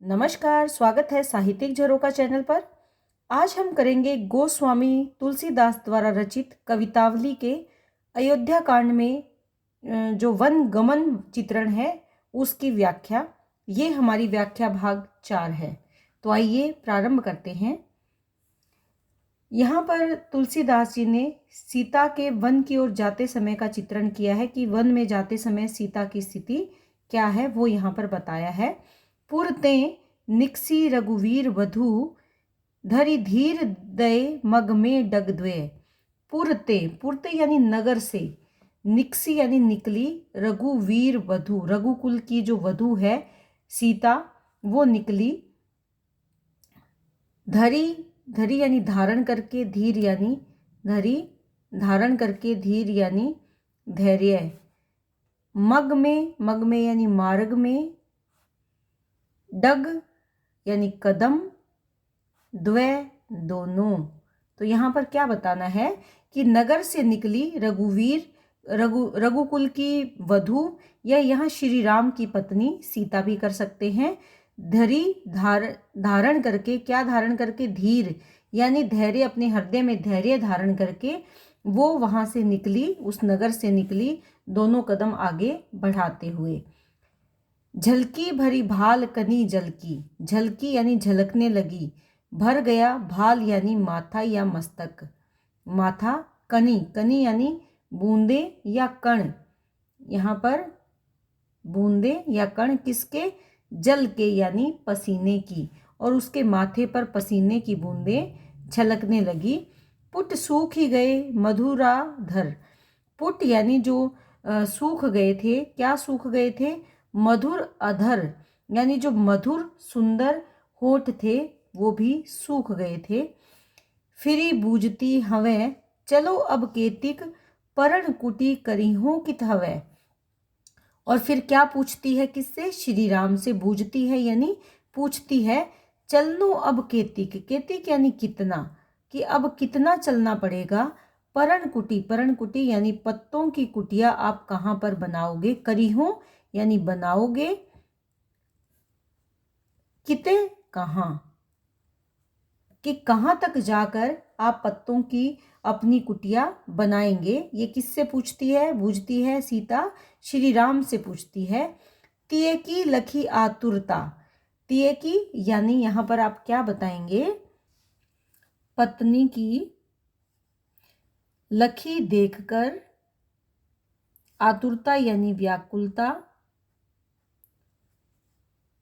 नमस्कार, स्वागत है साहित्यिक झरोखा चैनल पर। आज हम करेंगे गोस्वामी तुलसीदास द्वारा रचित कवितावली के अयोध्या कांड में जो वन गमन चित्रण है उसकी व्याख्या। ये हमारी व्याख्या भाग 4 है। तो आइए प्रारंभ करते हैं। यहाँ पर तुलसीदास जी ने सीता के वन की ओर जाते समय का चित्रण किया है कि वन में जाते समय सीता की स्थिति क्या है, वो यहाँ पर बताया है। पुरते निकसी रघुवीर वधु धरि धीर दय मग में डग द्वे। पुरते, पुरते यानी नगर से, निकसी यानी निकली, रघुवीर वधु, रघुकुल की जो वधु है सीता वो निकली। धरी, धरी यानी धारण करके, धीर यानी धरी, धारण करके, धीर यानी धैर्य। मग में यानी मार्ग में, डग यानी कदम, द्वे दोनों। तो यहाँ पर क्या बताना है कि नगर से निकली रघुवीर, रघुकुल की वधु, या यहाँ श्री राम की पत्नी सीता भी कर सकते हैं। धरी धारण करके, क्या धारण करके? धीर यानी धैर्य, अपने हृदय में धैर्य धारण करके वो वहां से निकली, उस नगर से निकली, दोनों कदम आगे बढ़ाते हुए। झलकी भरी भाल कनी जलकी, झलकी यानी झलकने लगी, भर गया भाल यानी माथा या मस्तक, माथा। कनी, कनी यानी बूंदे या कण, यहाँ पर बूंदे या कण किसके? जल के यानी पसीने की, और उसके माथे पर पसीने की बूंदें छलकने लगी। पुट सूख ही गए मधुराधर, पुट यानी जो सूख गए थे, क्या सूख गए थे? मधुर अधर यानी जो मधुर सुंदर होठ थे वो भी सूख गए थे। फिरी बूझती हवें चलो अब केतिक परण कुटी करी हो कित हवें। और फिर क्या पूछती है? किससे? श्री राम से बूझती है यानी पूछती है। चलनो अब केतिक, केतिक यानी कितना, कि अब कितना चलना पड़ेगा। परण कुटी यानी पत्तों की कुटिया आप कहाँ पर बनाओगे? करी हो यानी बनाओगे, किते कहाँ, कि कहाँ तक जाकर आप पत्तों की अपनी कुटिया बनाएंगे। ये किससे पूछती है? बूझती है सीता श्री राम से पूछती है। तिये की लखी आतुरता, तिये की यानी यहाँ पर आप क्या बताएंगे? पत्नी की लखी देखकर, आतुरता यानी व्याकुलता।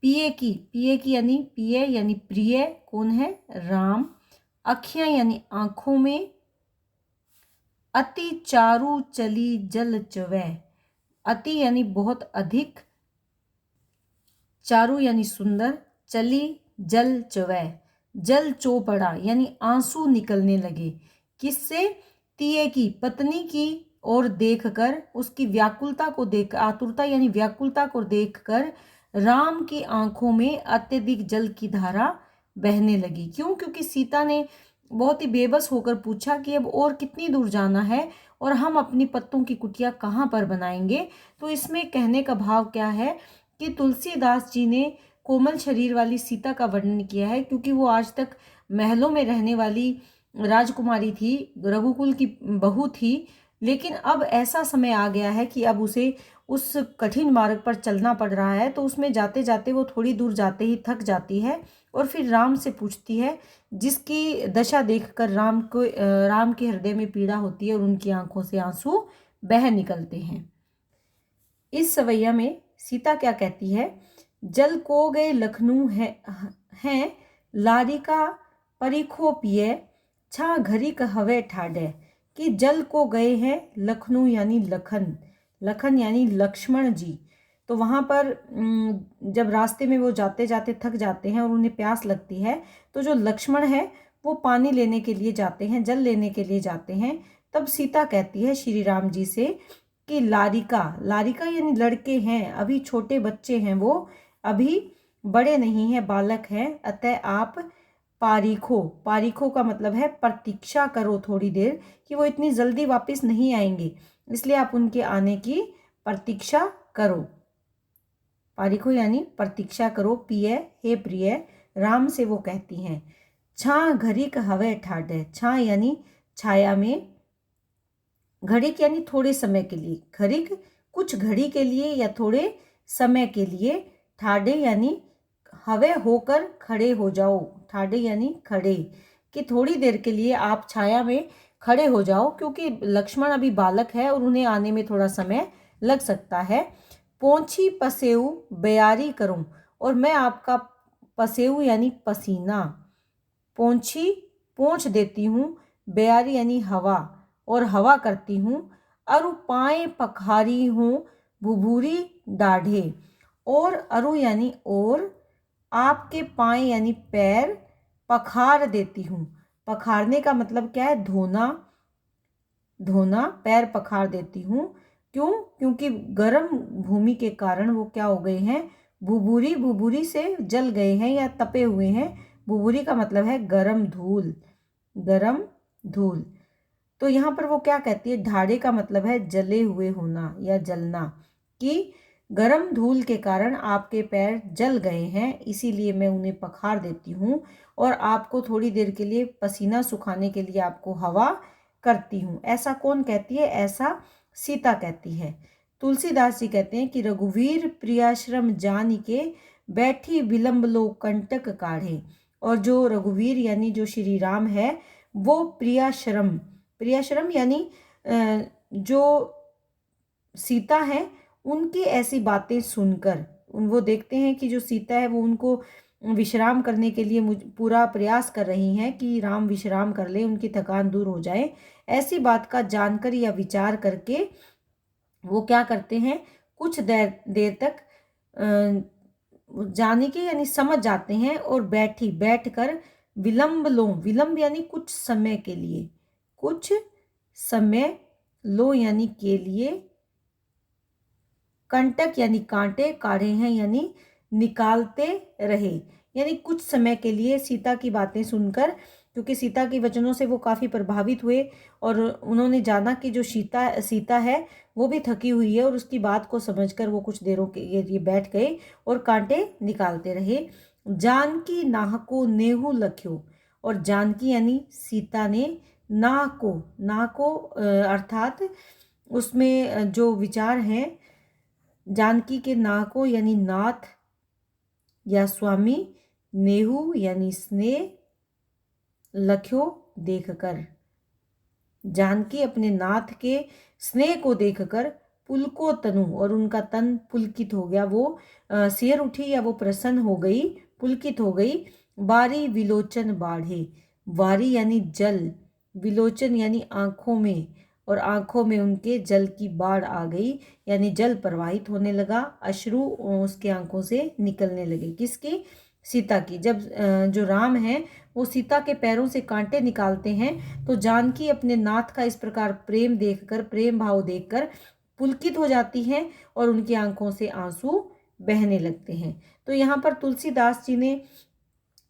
पिए की यानी पिए यानी प्रिय, कौन है? राम। अखियां यानी आंखों में। अति चारु चली जल चवै, अति यानी बहुत अधिक, चारु यानी सुंदर, चली जल चवै, जल चौपड़ा यानी आंसू निकलने लगे। किससे? तिये की, पत्नी की ओर देखकर, उसकी व्याकुलता को देख, आतुरता यानी व्याकुलता को देखकर राम की आंखों में अत्यधिक जल की धारा बहने लगी। क्यों? क्योंकि सीता ने बहुत ही बेबस होकर पूछा कि अब और कितनी दूर जाना है और हम अपनी पत्तों की कुटिया कहाँ पर बनाएंगे। तो इसमें कहने का भाव क्या है कि तुलसीदास जी ने कोमल शरीर वाली सीता का वर्णन किया है, क्योंकि वो आज तक महलों में रहने वाली राजकुमारी थी, रघुकुल की बहू थी, लेकिन अब ऐसा समय आ गया है कि अब उसे उस कठिन मार्ग पर चलना पड़ रहा है। तो उसमें जाते जाते वो थोड़ी दूर जाते ही थक जाती है और फिर राम से पूछती है, जिसकी दशा देखकर राम के हृदय में पीड़ा होती है और उनकी आंखों से आंसू बह निकलते हैं। इस सवैया में सीता क्या कहती है? जल को गए लखनऊ है लारिका परिखो पिए, छा घरी कहवे ठाडे, कि जल को गए हैं लखनऊ यानी लखन, लखन यानी लक्ष्मण जी। तो वहाँ पर जब रास्ते में वो जाते जाते थक जाते हैं और उन्हें प्यास लगती है, तो जो लक्ष्मण है वो पानी लेने के लिए जाते हैं, जल लेने के लिए जाते हैं। तब सीता कहती है श्री राम जी से कि लारिका, लारिका यानी लड़के हैं, अभी छोटे बच्चे हैं, वो अभी बड़े नहीं हैं, बालक हैं, अतः आप पारीखो, पारीखो का मतलब है प्रतीक्षा करो थोड़ी देर, कि वो इतनी जल्दी वापस नहीं आएंगे, इसलिए आप उनके आने की प्रतीक्षा करो। पारिखो यानी प्रतीक्षा करो, पिए हे प्रिय, राम से वो कहती हैं। छां घड़ीक हवे ठाडे, छां यानी छाया में, घड़ीक यानी थोड़े समय के लिए, घड़ीक कुछ घड़ी के लिए या थोड़े समय के लिए, ठाडे यानी हवे होकर खड़े हो जाओ, ठाडे यानी खड़े, कि थोड़ी देर के लिए आप छाया में खड़े हो जाओ, क्योंकि लक्ष्मण अभी बालक है और उन्हें आने में थोड़ा समय लग सकता है। पोंछी पसेऊ बयारी करूं, और मैं आपका पसेऊ यानी पसीना, पोंछी पोंछ देती हूँ, बयारी यानी हवा, और हवा करती हूँ। अरु पाए पखारी हूँ, भुभूरी दाढ़े, और अरु यानी और, आपके पाए यानी पैर, पखार देती हूँ। पखारने का मतलब क्या है? धोना, धोना, पैर पखार देती हूँ। क्यों? क्योंकि गर्म भूमि के कारण वो क्या हो गए हैं? भुभुरी, भुभुरी से जल गए हैं या तपे हुए हैं। भुभुरी का मतलब है गरम धूल, गरम धूल। तो यहाँ पर वो क्या कहती है? ढाड़े का मतलब है जले हुए होना या जलना, कि गरम धूल के कारण आपके पैर जल गए हैं, इसीलिए मैं उन्हें पखार देती हूँ और आपको थोड़ी देर के लिए पसीना सुखाने के लिए आपको हवा करती हूँ। ऐसा कौन कहती है? ऐसा सीता कहती है। तुलसीदास जी कहते हैं कि रघुवीर प्रियाश्रम जान के, बैठी विलंब लो कंटक काढ़े। और जो रघुवीर यानी जो श्री राम है, वो प्रियाश्रम, प्रियाश्रम यानी जो सीता है, उनकी ऐसी बातें सुनकर वो देखते हैं कि जो सीता है वो उनको विश्राम करने के लिए पूरा प्रयास कर रही हैं कि राम विश्राम कर ले, उनकी थकान दूर हो जाए। ऐसी बात का जानकर या विचार करके वो क्या करते हैं? कुछ देर देर तक जाने के यानी समझ जाते हैं, और बैठकर विलंब लो, विलंब यानी कुछ समय के लिए, कुछ समय, लो यानी के लिए, कंटक यानी कांटे, काढ़े हैं यानी निकालते रहे, यानी कुछ समय के लिए सीता की बातें सुनकर, क्योंकि सीता के वचनों से वो काफ़ी प्रभावित हुए और उन्होंने जाना कि जो सीता है वो भी थकी हुई है, और उसकी बात को समझकर वो कुछ देरों के लिए बैठ गए और कांटे निकालते रहे। जानकी नाहको नेहू लख्यो, और जानकी यानी सीता ने नाहको अर्थात उसमें जो विचार हैं, जानकी के नाहको यानी नाथ या स्वामी, नेहू यानी स्नेह, लख्यो देखकर, जानकी अपने नाथ के स्नेह को देखकर पुलको तनु, और उनका तन पुलकित हो गया, वो सिर उठी या वो प्रसन्न हो गई, पुलकित हो गई। बारी विलोचन बाढ़े, वारी यानी जल, विलोचन यानी आंखों में, और आंखों में उनके जल की बाढ़ आ गई, यानी जल प्रवाहित होने लगा, अश्रु उसके आंखों से निकलने लगे। किसकी? सीता की। जब जो राम है वो सीता के पैरों से कांटे निकालते हैं, तो जानकी अपने नाथ का इस प्रकार प्रेम देखकर, प्रेम भाव देखकर पुलकित हो जाती हैं और उनकी आंखों से आंसू बहने लगते हैं। तो यहाँ पर तुलसीदास जी ने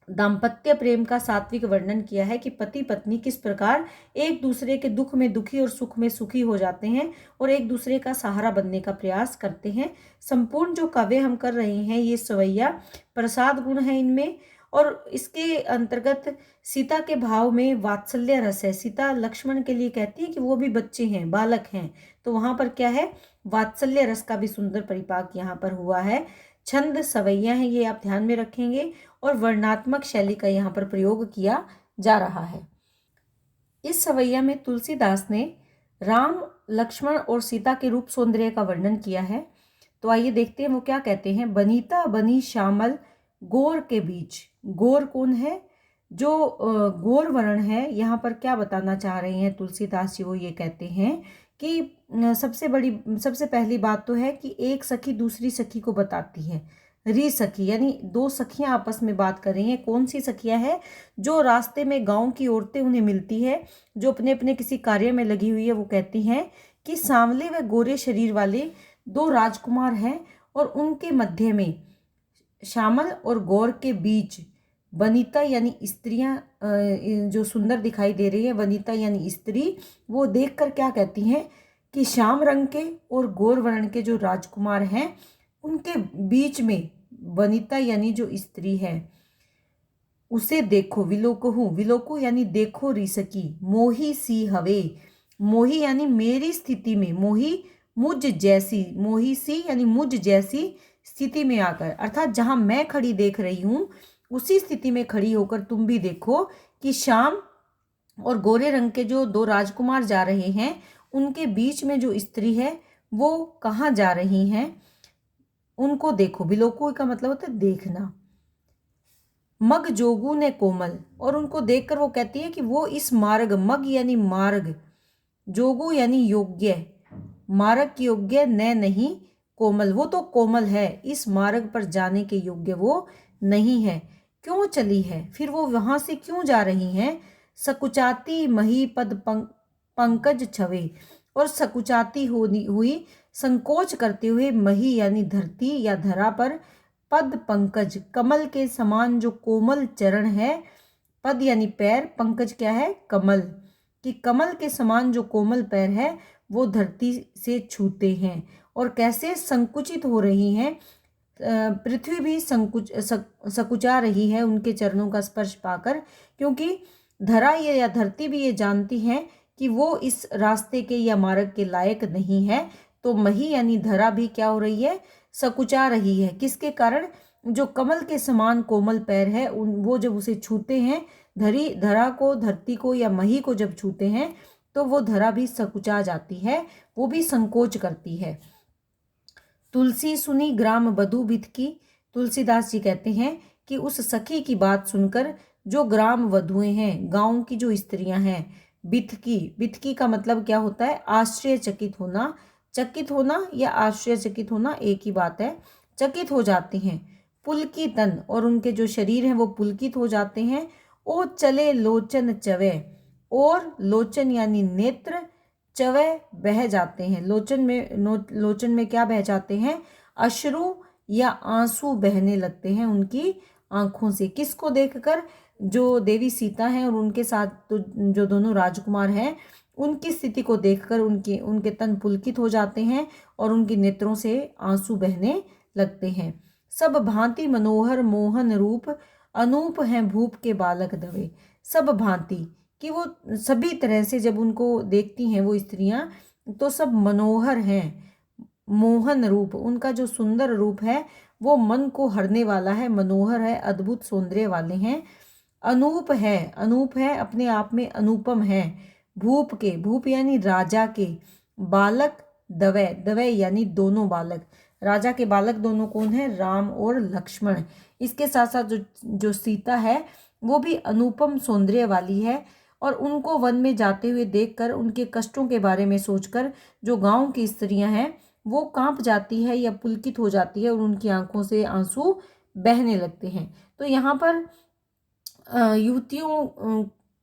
दाम्पत्य प्रेम का सात्विक वर्णन किया है कि पति पत्नी किस प्रकार एक दूसरे के दुख में दुखी और सुख में सुखी हो जाते हैं और एक दूसरे का सहारा बनने का प्रयास करते हैं। संपूर्ण जो काव्य हम कर रहे हैं, ये सवैया प्रसाद गुण है इनमें, और इसके अंतर्गत सीता के भाव में वात्सल्य रस है। सीता लक्ष्मण के लिए कहती है कि वो भी बच्चे हैं, बालक हैं, तो वहां पर क्या है? वात्सल्य रस का भी सुंदर परिपाक यहाँ पर हुआ है। छंद सवैया है, ये आप ध्यान में रखेंगे, और वर्णात्मक शैली का यहाँ पर प्रयोग किया जा रहा है। इस सवैया में तुलसीदास ने राम, लक्ष्मण और सीता के रूप सौंदर्य का वर्णन किया है। तो आइए देखते हैं वो क्या कहते हैं। बनीता बनी श्यामल गोर के बीच, गोर कौन है? जो गोर वर्ण है, यहाँ पर क्या बताना चाह रहे हैं तुलसीदास जी? वो ये कहते हैं कि सबसे पहली बात तो है कि एक सखी दूसरी सखी को बताती है। री सखी यानी दो सखियां आपस में बात कर रही हैं। कौन सी सखियां हैं? जो रास्ते में गांव की औरतें उन्हें मिलती है, जो अपने अपने किसी कार्य में लगी हुई है, वो कहती हैं कि सांवले व गोरे शरीर वाले दो राजकुमार हैं और उनके मध्य में श्यामल और गौर के बीच वनिता यानी स्त्रियां जो सुंदर दिखाई दे रही है, वनिता यानी स्त्री, वो देखकर क्या कहती हैं कि श्याम रंग के और गौर वर्ण के जो राजकुमार हैं, उनके बीच में वनिता यानी जो स्त्री है उसे देखो, विलोकहूँ यानी देखो रिसकी, मोही सी हवे, मोही यानी मेरी स्थिति में, मोही मुझ जैसी, मोही सी यानी मुझ जैसी स्थिति में आकर, अर्थात जहां मैं खड़ी देख रही हूं उसी स्थिति में खड़ी होकर तुम भी देखो कि श्याम और गोरे रंग के जो दो राजकुमार जा रहे हैं उनके बीच में जो स्त्री है वो कहाँ जा रही हैं, उनको देखो। विलोको का मतलब होता है देखना। मग जोगू ने कोमल, और उनको देखकर वो कहती है कि वो इस मार्ग, मग यानी मार्ग, जोगू यानी योग्य, मार्ग की योग्य न नहीं, कोमल वो तो कोमल है, इस मार्ग पर जाने के योग्य वो नहीं है। क्यों चली है, फिर वो वहां से क्यों जा रही हैं। सकुचाती मही पद पंकज छवे, और सकुचाती हुई संकोच करते हुए मही यानी धरती या धरा पर, पद पंकज कमल के समान जो कोमल चरण है, पद यानी पैर, पंकज क्या है कमल, कि कमल के समान जो कोमल पैर है वो धरती से छूते हैं और कैसे संकुचित हो रही हैं। पृथ्वी भी सकुचा रही है उनके चरणों का स्पर्श पाकर, क्योंकि धरा ये या धरती भी ये जानती है कि वो इस रास्ते के या मार्ग के लायक नहीं है। तो मही यानी धरा भी क्या हो रही है, सकुचा रही है। किसके कारण, जो कमल के समान कोमल पैर है वो जब उसे छूते हैं, धरा को, धरती को या मही को जब छूते हैं तो वो धरा भी सकुचा जाती है, वो भी संकोच करती है। तुलसी सुनी ग्राम बधू बिथ की, तुलसीदास जी कहते हैं कि उस सखी की बात सुनकर जो ग्राम वधुएं हैं, गांव की जो स्त्रियां हैं, बिथकी का मतलब क्या होता है, आश्चर्यचकित होना, चकित होना या आश्चर्यचकित होना एक ही बात है, चकित हो जाती हैं। पुलकी तन, और उनके जो शरीर हैं वो पुलकित हो जाते हैं। ओ चले लोचन चवे, और लोचन यानी नेत्र, चवे बह जाते हैं, लोचन में क्या बह जाते हैं, अश्रु या आंसू बहने लगते हैं उनकी आंखों से। किसको देखकर, जो देवी सीता हैं और उनके साथ तो जो दोनों राजकुमार हैं उनकी स्थिति को देखकर उनके तन पुलकित हो जाते हैं और उनके नेत्रों से आंसू बहने लगते हैं। सब भांति मनोहर मोहन रूप, अनूप हैं भूप के बालक दवे। सब भांति कि वो सभी तरह से जब उनको देखती हैं वो स्त्रियां तो सब मनोहर हैं, मोहन रूप, उनका जो सुंदर रूप है वो मन को हरने वाला है, मनोहर है, अद्भुत सौंदर्य वाले हैं। अनूप है, अपने आप में अनुपम है। भूप यानी राजा के, बालक दवै यानी दोनों बालक, राजा के बालक दोनों कौन है, राम और लक्ष्मण। इसके साथ साथ जो सीता है वो भी अनुपम सौंदर्य वाली है, और उनको वन में जाते हुए देखकर, उनके कष्टों के बारे में सोचकर जो गांव की स्त्रियां हैं वो कांप जाती है या पुलकित हो जाती है और उनकी आंखों से आंसू बहने लगते हैं। तो यहाँ पर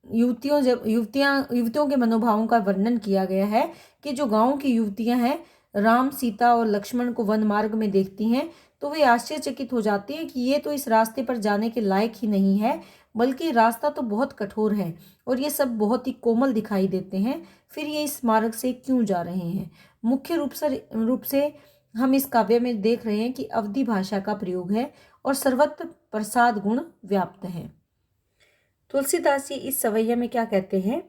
युवतियों के मनोभावों का वर्णन किया गया है कि जो गांव की युवतियां हैं राम, सीता और लक्ष्मण को वन मार्ग में देखती हैं तो वे आश्चर्यचकित हो जाती हैं कि ये तो इस रास्ते पर जाने के लायक ही नहीं है, बल्कि रास्ता तो बहुत कठोर है और ये सब बहुत ही कोमल दिखाई देते हैं, फिर ये इस मार्ग से क्यों जा रहे हैं। मुख्य रूप से हम इस काव्य में देख रहे हैं कि अवधी भाषा का प्रयोग है और सर्वत्र प्रसाद गुण व्याप्त है। तुलसीदास जी इस सवैया में क्या कहते हैं,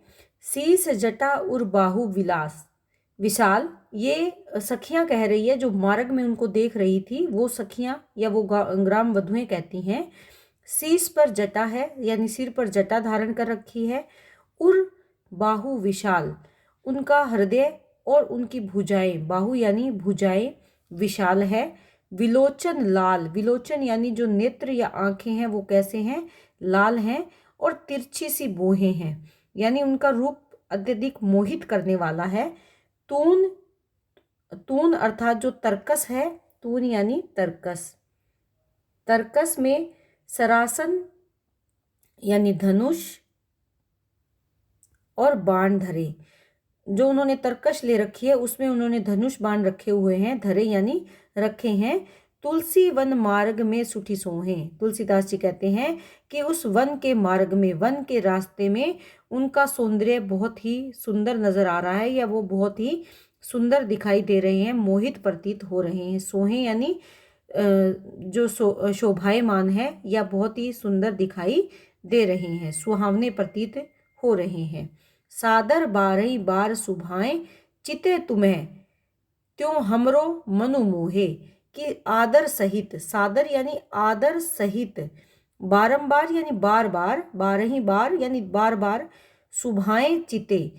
शीस जटा उर बाहु विलास विशाल, ये सखियां कह रही है जो मार्ग में उनको देख रही थी, वो सखियां या वो ग्राम वधुएं कहती हैं। शीस पर जटा है यानी सिर पर जटा धारण कर रखी है, उर बाहु विशाल, उनका हृदय और उनकी भुजाएं, बाहु यानी भुजाएं विशाल है। विलोचन लाल, विलोचन यानी जो नेत्र या आंखें हैं वो कैसे हैं, लाल हैं, और तिरछी सी बोहें हैं यानी उनका रूप अत्यधिक मोहित करने वाला है। तून अर्थात जो तर्कस है, तून यानी तर्कस में सरासन यानी धनुष और बाण धरे, जो उन्होंने तर्कश ले रखी है उसमें उन्होंने धनुष बाण रखे हुए हैं, धरे यानी रखे हैं। तुलसी वन मार्ग में सुठी सोहें, तुलसीदास जी कहते हैं कि उस वन के मार्ग में, वन के रास्ते में उनका सौंदर्य बहुत ही सुंदर नजर आ रहा है या वो बहुत ही सुंदर दिखाई दे रहे हैं, मोहित प्रतीत हो रहे हैं। सोहें यानी जो शोभायमान है या बहुत ही सुंदर दिखाई दे रहे हैं, सुहावने प्रतीत हो रहे हैं। सादर बारही बार सुभाएं चिते तुम्हें, त्यों हमरो मनु मोहे, कि आदर सहित, सादर यानी आदर सहित, बारंबार यानी बार बार, बारही बार यानी बार बार, सुभाएं चिते,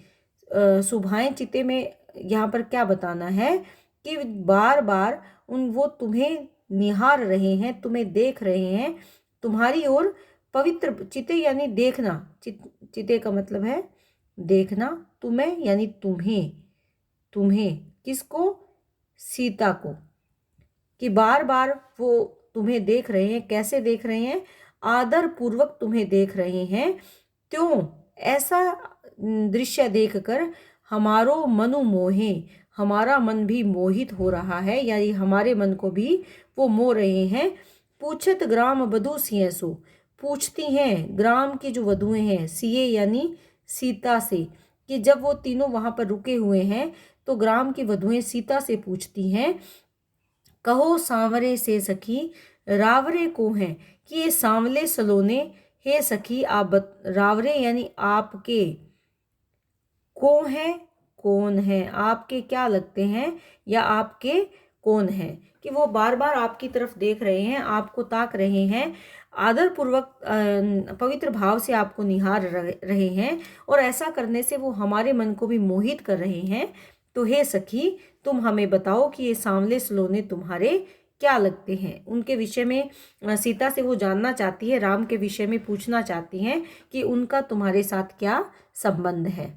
सुभाएं चिते में यहाँ पर क्या बताना है कि बार बार वो तुम्हें निहार रहे हैं, तुम्हें देख रहे हैं, तुम्हारी ओर पवित्र, चिते यानी देखना, चिते का मतलब है देखना, तुम्हें यानी तुम्हें, तुम्हें किसको, सीता को, कि बार बार वो तुम्हें देख रहे हैं। कैसे देख रहे हैं, आदर पूर्वक तुम्हें देख रहे हैं। त्यों ऐसा दृश्य देखकर हमारो मनु मोहे, हमारा मन भी मोहित हो रहा है, यानी हमारे मन को भी वो मोह रहे हैं। पूछत ग्राम वधू सिय सो, पूछती हैं ग्राम की जो वधुएं हैं, सिए यानी सीता से, कि जब वो तीनों वहां पर रुके हुए हैं तो ग्राम की वधुएं सीता से पूछती हैं, कहो सांवरे से सखी रावरे को हैं, कि ये सांवले सलोने हे सखी आप रावरे यानी आपके, को हैं कौन है, आपके क्या लगते हैं या आपके कौन है, कि वो बार बार आपकी तरफ देख रहे हैं, आपको ताक रहे हैं, आदर पूर्वक पवित्र भाव से आपको निहार रहे हैं, और ऐसा करने से वो हमारे मन को भी मोहित कर रहे हैं। तो हे सखी तुम हमें बताओ कि ये सांवले सलोने तुम्हारे क्या लगते हैं। उनके विषय में सीता से वो जानना चाहती है, राम के विषय में पूछना चाहती हैं कि उनका तुम्हारे साथ क्या संबंध है।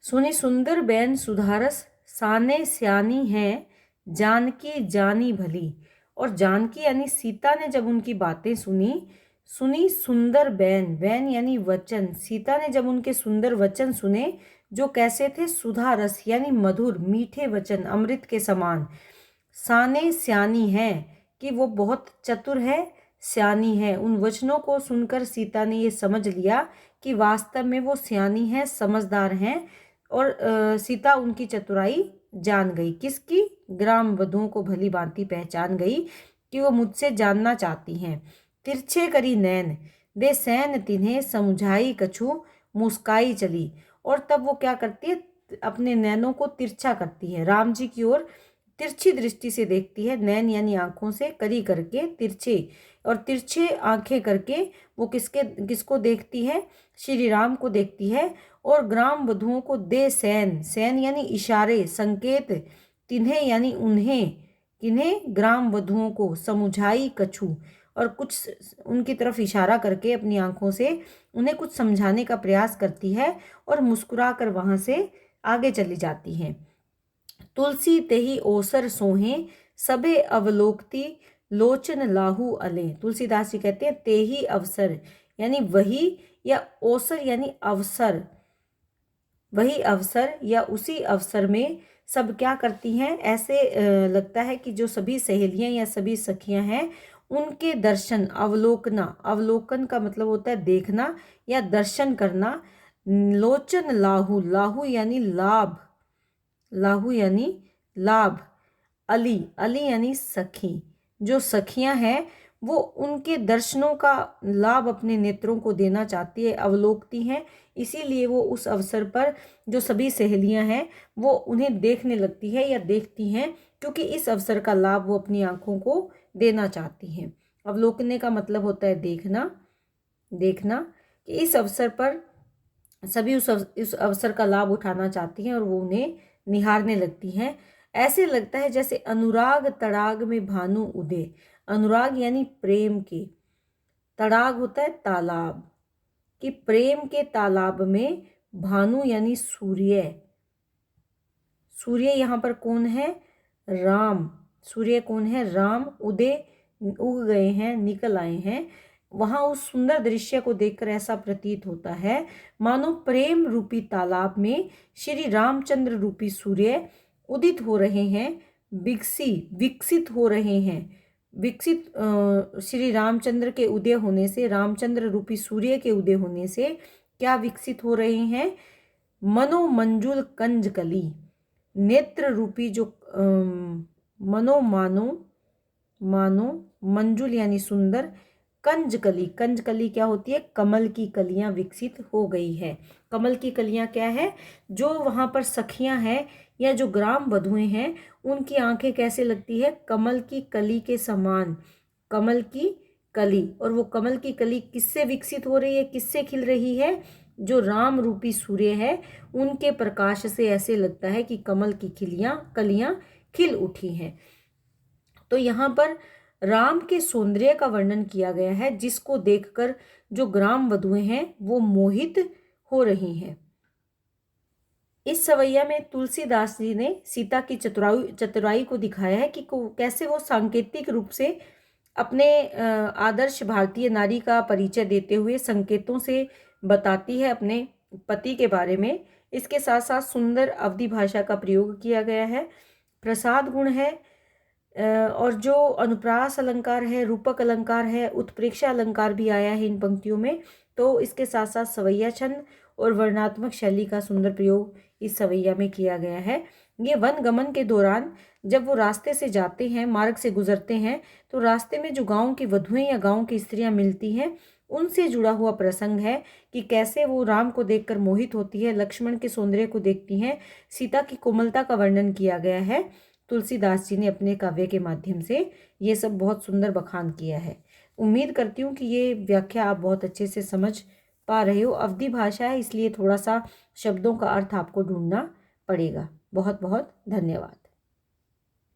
सुनी सुंदर बैन सुधारस, साने स्यानी है जानकी जानी भली। और जानकी यानी सीता ने जब उनकी बातें सुनी, सुनी सुंदर बैन, बैन यानी वचन, सीता ने जब उनके सुंदर वचन सुने जो कैसे थे, सुधा रस यानी मधुर मीठे वचन अमृत के समान। साने स्यानी है, कि वो बहुत चतुर है, स्यानी है। उन वचनों को सुनकर सीता ने ये समझ लिया कि वास्तव में वो स्यानी है, समझदार हैं, और सीता उनकी चतुराई जान गई। किसकी, ग्राम वधुओं को भली भांति पहचान गई कि वो मुझसे जानना चाहती हैं। तिरछे करी नैन दे सैन तिन्हें समझाई कछु, मुस्काई चली। और तब वो क्या करती है, अपने नैनों को तिरछा करती है, राम जी की ओर तिरछी दृष्टि से देखती है। नैन यानी आंखों से करी करके तिरछे, और तिरछे आंखें करके वो किसको देखती है, श्री राम को देखती है। और ग्राम वधुओं को दे सैन, सैन यानी इशारे संकेत, तिन्हें यानी उन्हें, किन्हें, ग्राम वधुओं को, समुझाई कछु, और कुछ उनकी तरफ इशारा करके अपनी आंखों से उन्हें कुछ समझाने का प्रयास करती है, और मुस्कुरा कर वहां से आगे चली जाती हैं। तुलसी तेही ओसर सोहे सबे अवलोकती लोचन लाहू अले। तुलसीदास जी कहते हैं तेही अवसर यानी वही, या ओसर यानी अवसर, वही अवसर या उसी अवसर में सब क्या करती हैं, ऐसे लगता है कि जो सभी सहेलियां या सभी सखियां हैं उनके दर्शन, अवलोकना, अवलोकन का मतलब होता है देखना या दर्शन करना। लोचन लाहू, लाहू यानी लाभ, लाहू यानी लाभ, अली, अली यानी सखी, जो सखियां हैं वो उनके दर्शनों का लाभ अपने नेत्रों को देना चाहती है, अवलोकती हैं। इसीलिए वो उस अवसर पर जो सभी सहेलियां हैं वो उन्हें देखने लगती है या देखती हैं, क्योंकि इस अवसर का लाभ वो अपनी आंखों को देना चाहती हैं। अवलोकने का मतलब होता है देखना, देखना, कि इस अवसर पर सभी उस अवसर का लाभ उठाना चाहती हैं और वो उन्हें निहारने लगती हैं। ऐसे लगता है जैसे अनुराग तड़ाग में भानु उदय, अनुराग यानी प्रेम के, तड़ाग होता है तालाब, कि प्रेम के तालाब में भानु यानी सूर्य, सूर्य यहाँ पर कौन है, राम, सूर्य कौन है, राम, उदय, उग गए हैं, निकल आए हैं। वहां उस सुंदर दृश्य को देखकर ऐसा प्रतीत होता है मानो प्रेम रूपी तालाब में श्री रामचंद्र रूपी सूर्य उदित हो रहे हैं, विकसित हो रहे हैं। विकसित श्री रामचंद्र के उदय होने से, रामचंद्र रूपी सूर्य के उदय होने से क्या विकसित हो रहे हैं, मनोमंजुल कंज कली, नेत्र रूपी जो मानो मानो, मंजुल यानी सुंदर, कंजकली, कंजकली क्या होती है, कमल की कलियां विकसित हो गई है। कमल की कलियां क्या है, जो वहां पर सखियां हैं या जो ग्राम वधुएं हैं उनकी आंखें कैसे लगती है, कमल की कली के समान, कमल की कली। और वो कमल की कली किससे विकसित हो रही है, किससे खिल रही है, जो राम रूपी सूर्य है उनके प्रकाश से ऐसे लगता है कि कमल की कलियां खिल उठी हैं। तो यहाँ पर राम के सौंदर्य का वर्णन किया गया है, जिसको देखकर जो ग्राम वधुएं हैं वो मोहित हो रही हैं। इस सवैया में तुलसीदास जी ने सीता की चतुराई को दिखाया है कि कैसे वो सांकेतिक रूप से अपने आदर्श भारतीय नारी का परिचय देते हुए संकेतों से बताती है अपने पति के बारे में। इसके साथ साथ सुंदर अवधि भाषा का प्रयोग किया गया है, प्रसाद गुण है, और जो अनुप्रास अलंकार है, रूपक अलंकार है, उत्प्रेक्षा अलंकार भी आया है इन पंक्तियों में। तो इसके साथ साथ सवैया छंद और वर्णात्मक शैली का सुंदर प्रयोग इस सवैया में किया गया है। ये वन गमन के दौरान जब वो रास्ते से जाते हैं, मार्ग से गुजरते हैं, तो रास्ते में जो गांव की वधुएं या गांव की स्त्रियां मिलती हैं उनसे जुड़ा हुआ प्रसंग है कि कैसे वो राम को देखकर मोहित होती है, लक्ष्मण के सौंदर्य को देखती हैं, सीता की कोमलता का वर्णन किया गया है। तुलसीदास जी ने अपने काव्य के माध्यम से ये सब बहुत सुंदर बखान किया है। उम्मीद करती हूँ कि ये व्याख्या आप बहुत अच्छे से समझ पा रहे हो। अवधि भाषा है इसलिए थोड़ा सा शब्दों का अर्थ आपको ढूंढना पड़ेगा। बहुत बहुत धन्यवाद।